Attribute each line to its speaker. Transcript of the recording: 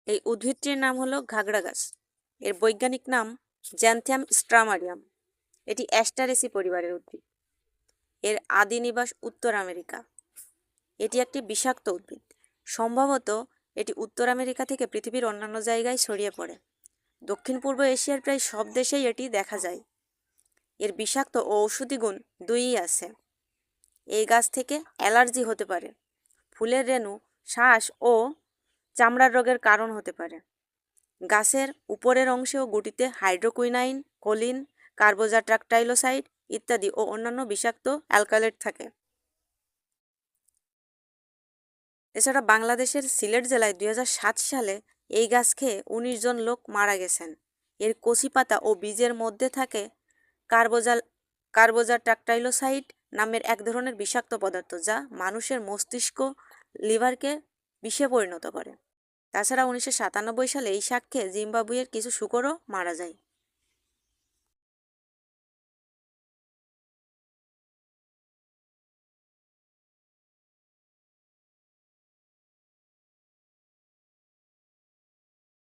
Speaker 1: এই উদ্ভিদটির নাম হলো ঘাগড়া গাছ। এর বৈজ্ঞানিক নাম জ্যান্থিয়াম স্ট্রামারিয়াম। এটি অ্যাস্টারেসি পরিবারের উদ্ভিদ। এর আদি নিবাস উত্তর আমেরিকা। এটি একটি বিষাক্ত উদ্ভিদ। সম্ভবত এটি উত্তর আমেরিকা থেকে পৃথিবীর অন্যান্য জায়গায় ছড়িয়ে পড়ে। দক্ষিণ পূর্ব এশিয়ার প্রায় সব দেশেই এটি দেখা যায়। এর বিষাক্ত ও ঔষধি গুণ দুইই আছে। এই গাছ থেকে অ্যালার্জি হতে পারে। ফুলের রেণু শ্বাস ও চামড়ার রোগের কারণ হতে পারে। গাছের উপরের অংশে ও গুটিতে হাইড্রোকুইনাইন, কোলিন, কার্বোজাট্রাকটাইলোসাইড ইত্যাদি ও অন্যান্য বিষাক্ত অ্যালকালয়েড থাকে। এছাড়া বাংলাদেশের সিলেট জেলায় 2007 সালে এই গাছ খেয়ে 19 জন লোক মারা গেছেন। এর কচি পাতা ও বীজের মধ্যে থাকে কার্বোজাট্রাকটাইলোসাইড নামের এক ধরনের বিষাক্ত পদার্থ, যা মানুষের মস্তিষ্ক, লিভারকে বিষে পরিণত করে। তাছাড়া 1997 সালে এই শাক খেয়ে জিম্বাবুয়ের কিছু শূকরও মারা যায়।